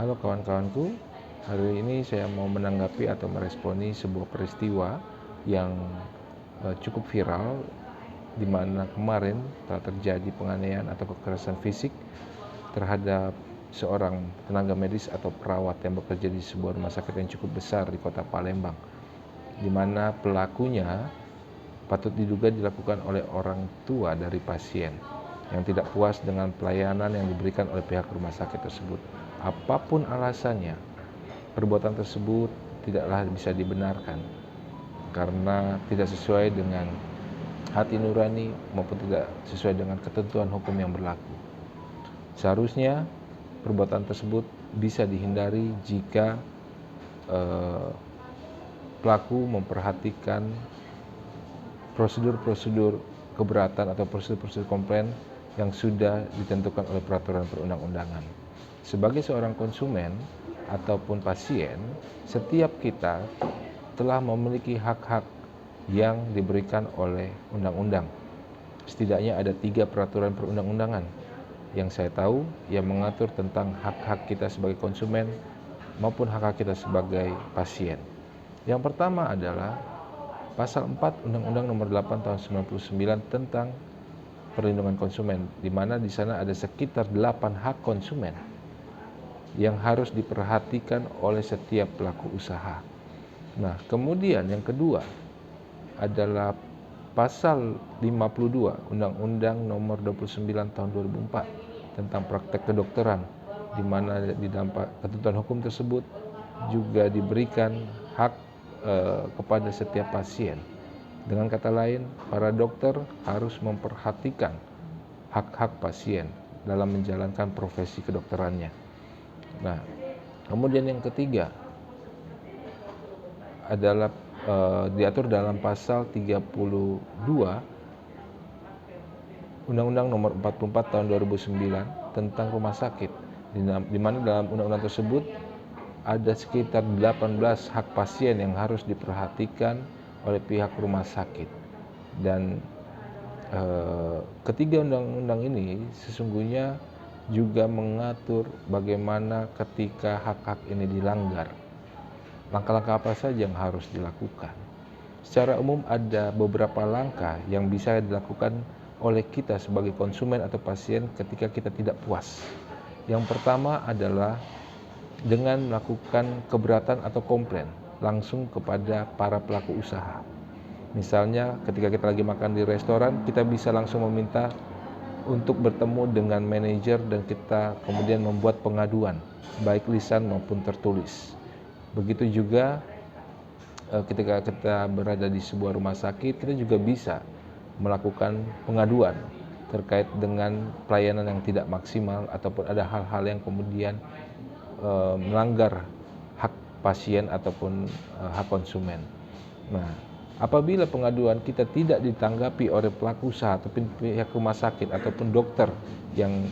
Halo kawan-kawanku, hari ini saya mau menanggapi atau meresponi sebuah peristiwa yang cukup viral, di mana kemarin telah terjadi penganiayaan atau kekerasan fisik terhadap seorang tenaga medis atau perawat yang bekerja di sebuah rumah sakit yang cukup besar di kota Palembang, di mana pelakunya patut diduga dilakukan oleh orang tua dari pasien yang tidak puas dengan pelayanan yang diberikan oleh pihak rumah sakit tersebut. Apapun alasannya, perbuatan tersebut tidaklah bisa dibenarkan karena tidak sesuai dengan hati nurani maupun tidak sesuai dengan ketentuan hukum yang berlaku. Seharusnya perbuatan tersebut bisa dihindari jika pelaku memperhatikan prosedur-prosedur keberatan atau prosedur-prosedur komplain yang sudah ditentukan oleh peraturan perundang-undangan. Sebagai seorang konsumen ataupun pasien, setiap kita telah memiliki hak-hak yang diberikan oleh undang-undang. Setidaknya ada 3 peraturan perundang-undangan yang saya tahu yang mengatur tentang hak-hak kita sebagai konsumen maupun hak-hak kita sebagai pasien. Yang pertama adalah Pasal 4 Undang-Undang Nomor 8 Tahun 99 tentang perlindungan konsumen, di mana di sana ada sekitar 8 hak konsumen yang harus diperhatikan oleh setiap pelaku usaha. Nah, kemudian yang kedua adalah Pasal 52 Undang-Undang Nomor 29 Tahun 2004 tentang praktek kedokteran, di mana di dalam ketentuan hukum tersebut juga diberikan hak kepada setiap pasien. Dengan kata lain, para dokter harus memperhatikan hak-hak pasien dalam menjalankan profesi kedokterannya. Nah, kemudian yang ketiga adalah diatur dalam pasal 32 Undang-Undang Nomor 44 Tahun 2009 tentang rumah sakit, di mana dalam undang-undang tersebut ada sekitar 18 hak pasien yang harus diperhatikan oleh pihak rumah sakit. Dan ketiga undang-undang ini sesungguhnya juga mengatur bagaimana ketika hak-hak ini dilanggar, langkah-langkah apa saja yang harus dilakukan. Secara umum ada beberapa langkah yang bisa dilakukan oleh kita sebagai konsumen atau pasien ketika kita tidak puas. Yang pertama adalah dengan melakukan keberatan atau komplain langsung kepada para pelaku usaha. Misalnya ketika kita lagi makan di restoran, kita bisa langsung meminta untuk bertemu dengan manajer dan kita kemudian membuat pengaduan, baik lisan maupun tertulis. Begitu juga ketika kita berada di sebuah rumah sakit, kita juga bisa melakukan pengaduan terkait dengan pelayanan yang tidak maksimal ataupun ada hal-hal yang kemudian melanggar hak pasien ataupun hak konsumen. Nah, apabila pengaduan kita tidak ditanggapi oleh pelaku usaha ataupun pihak rumah sakit ataupun dokter yang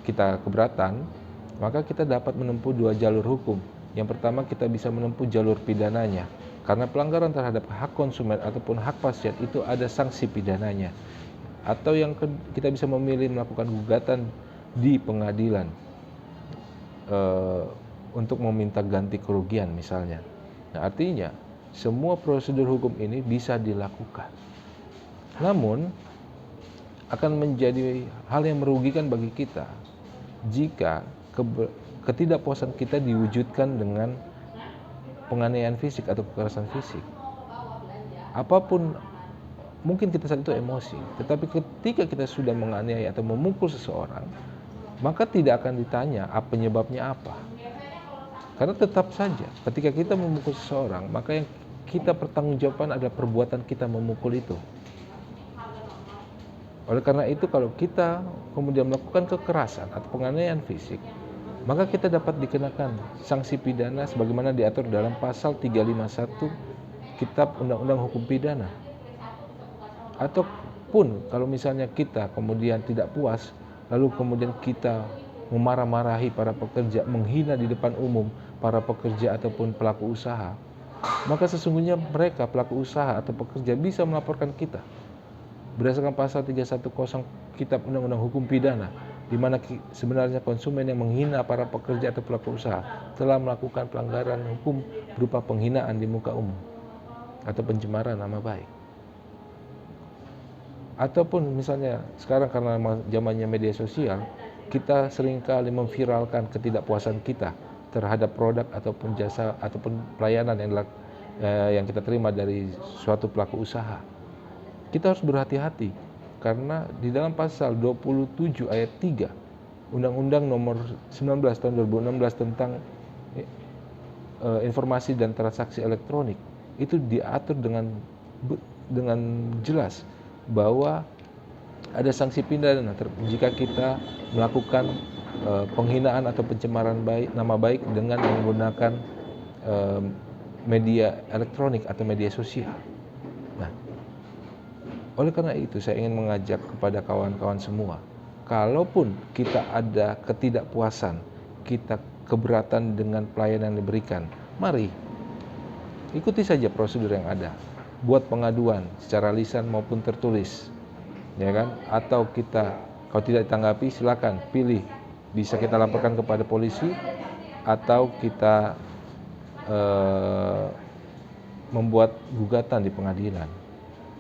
kita keberatan, maka kita dapat menempuh 2 jalur hukum. Yang pertama, kita bisa menempuh jalur pidananya, karena pelanggaran terhadap hak konsumen ataupun hak pasien itu ada sanksi pidananya. Atau yang kita bisa memilih melakukan gugatan di pengadilan untuk meminta ganti kerugian misalnya. Nah, artinya semua prosedur hukum ini bisa dilakukan. Namun akan menjadi hal yang merugikan bagi kita jika ketidakpuasan kita diwujudkan dengan penganiayaan fisik atau kekerasan fisik. Apapun, mungkin kita saat itu emosi, tetapi ketika kita sudah menganiaya atau memukul seseorang, maka tidak akan ditanya penyebabnya apa. Karena tetap saja ketika kita memukul seseorang, maka yang kita pertanggungjawabkan adalah perbuatan kita memukul itu. Oleh karena itu, kalau kita kemudian melakukan kekerasan atau penganiayaan fisik, maka kita dapat dikenakan sanksi pidana sebagaimana diatur dalam pasal 351 Kitab Undang-Undang Hukum Pidana. Ataupun kalau misalnya kita kemudian tidak puas, lalu kemudian kita memarah-marahi para pekerja, menghina di depan umum para pekerja ataupun pelaku usaha, maka sesungguhnya mereka pelaku usaha atau pekerja bisa melaporkan kita berdasarkan pasal 310 Kitab Undang-Undang Hukum Pidana di mana sebenarnya konsumen yang menghina para pekerja atau pelaku usaha telah melakukan pelanggaran hukum berupa penghinaan di muka umum atau pencemaran nama baik. Ataupun misalnya sekarang karena zamannya media sosial, kita seringkali memviralkan ketidakpuasan kita terhadap produk ataupun jasa ataupun pelayanan yang kita terima dari suatu pelaku usaha. Kita harus berhati-hati karena di dalam pasal 27 ayat 3 Undang-Undang nomor 19 tahun 2016 tentang informasi dan transaksi elektronik itu diatur dengan jelas bahwa ada sanksi pidana jika kita melakukan penghinaan atau pencemaran nama baik dengan menggunakan media elektronik atau media sosial. Nah, oleh karena itu saya ingin mengajak kepada kawan-kawan semua, kalaupun kita ada ketidakpuasan, kita keberatan dengan pelayanan yang diberikan, mari ikuti saja prosedur yang ada. Buat pengaduan secara lisan maupun tertulis, ya kan? Atau kalau tidak ditanggapi, silakan pilih, bisa kita laporkan kepada polisi atau kita membuat gugatan di pengadilan.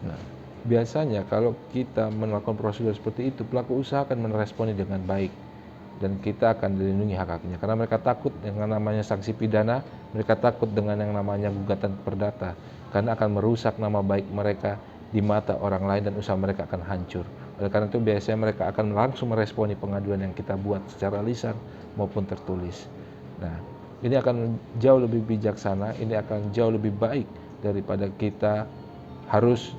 Nah, biasanya kalau kita melakukan prosedur seperti itu, pelaku usaha akan meresponi dengan baik dan kita akan dilindungi hak-haknya karena mereka takut dengan namanya sanksi pidana, mereka takut dengan yang namanya gugatan perdata karena akan merusak nama baik mereka di mata orang lain dan usaha mereka akan hancur. Oleh karena itu biasanya mereka akan langsung meresponi pengaduan yang kita buat secara lisan maupun tertulis. Nah, ini akan jauh lebih bijaksana, ini akan jauh lebih baik daripada kita harus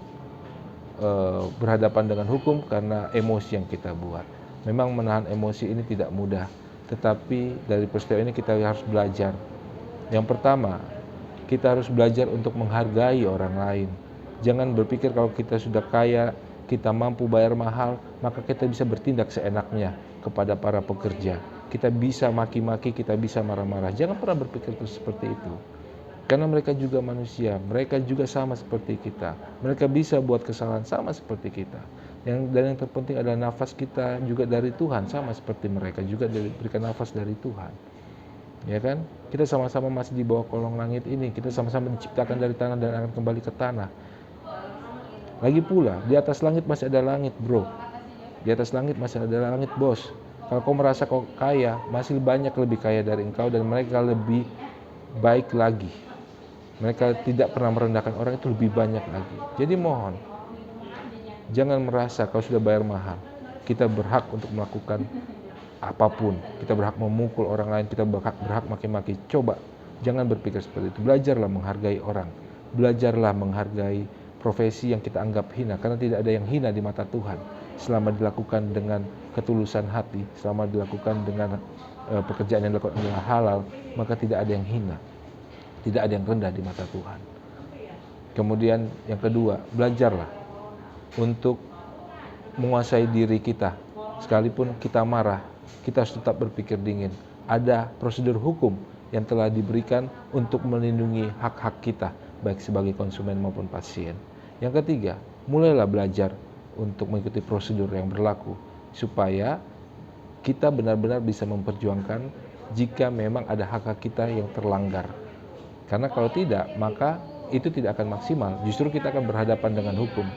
berhadapan dengan hukum karena emosi yang kita buat. Memang menahan emosi ini tidak mudah, tetapi dari peristiwa ini kita harus belajar. Yang pertama, kita harus belajar untuk menghargai orang lain. Jangan berpikir kalau kita sudah kaya, kita mampu bayar mahal, maka kita bisa bertindak seenaknya kepada para pekerja. Kita bisa maki-maki, kita bisa marah-marah. Jangan pernah berpikir seperti itu. Karena mereka juga manusia, mereka juga sama seperti kita. Mereka bisa buat kesalahan sama seperti kita. Dan yang terpenting adalah nafas kita juga dari Tuhan, sama seperti mereka juga diberikan nafas dari Tuhan. Ya kan? Kita sama-sama masih di bawah kolong langit ini, kita sama-sama diciptakan dari tanah dan akan kembali ke tanah. Lagi pula, di atas langit masih ada langit, bro. Di atas langit masih ada langit, bos. Kalau kau merasa kau kaya, masih banyak lebih kaya dari engkau dan mereka lebih baik lagi. Mereka tidak pernah merendahkan orang, itu lebih banyak lagi. Jadi mohon, jangan merasa kau sudah bayar mahal. Kita berhak untuk melakukan apapun. Kita berhak memukul orang lain, kita berhak maki-maki. Coba, jangan berpikir seperti itu. Belajarlah menghargai orang. Belajarlah menghargai profesi yang kita anggap hina. Karena tidak ada yang hina di mata Tuhan. Selama dilakukan dengan ketulusan hati, selama dilakukan dengan pekerjaan yang dilakukan adalah halal, maka tidak ada yang hina. Tidak ada yang rendah di mata Tuhan. Kemudian yang kedua, belajarlah untuk menguasai diri kita. Sekalipun kita marah, kita harus tetap berpikir dingin. Ada prosedur hukum yang telah diberikan untuk melindungi hak-hak kita, baik sebagai konsumen maupun pasien. Yang ketiga, mulailah belajar untuk mengikuti prosedur yang berlaku, supaya kita benar-benar bisa memperjuangkan jika memang ada hak-hak kita yang terlanggar. Karena kalau tidak, maka itu tidak akan maksimal. Justru kita akan berhadapan dengan hukum.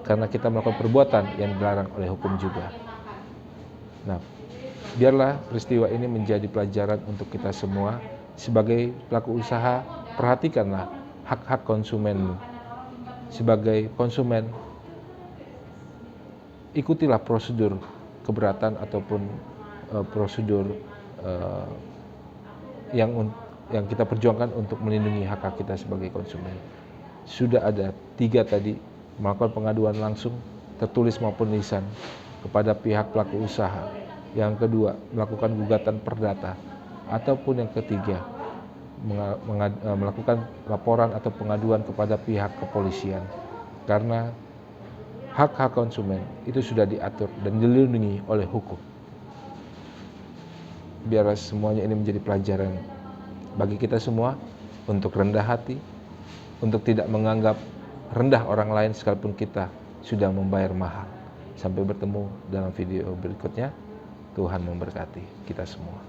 Karena kita melakukan perbuatan yang dilarang oleh hukum juga. Nah, biarlah peristiwa ini menjadi pelajaran untuk kita semua. Sebagai pelaku usaha, perhatikanlah hak-hak konsumenmu. Sebagai konsumen, ikutilah prosedur keberatan ataupun prosedur yang kita perjuangkan untuk melindungi hak-hak kita sebagai konsumen. Sudah ada 3 tadi, melakukan pengaduan langsung, tertulis maupun lisan, kepada pihak pelaku usaha. Yang kedua, melakukan gugatan perdata. Ataupun yang ketiga, melakukan laporan atau pengaduan kepada pihak kepolisian. Karena hak-hak konsumen itu sudah diatur dan dilindungi oleh hukum. Biarlah semuanya ini menjadi pelajaran bagi kita semua untuk rendah hati, untuk tidak menganggap rendah orang lain sekalipun kita sudah membayar mahal. Sampai bertemu dalam video berikutnya. Tuhan memberkati kita semua.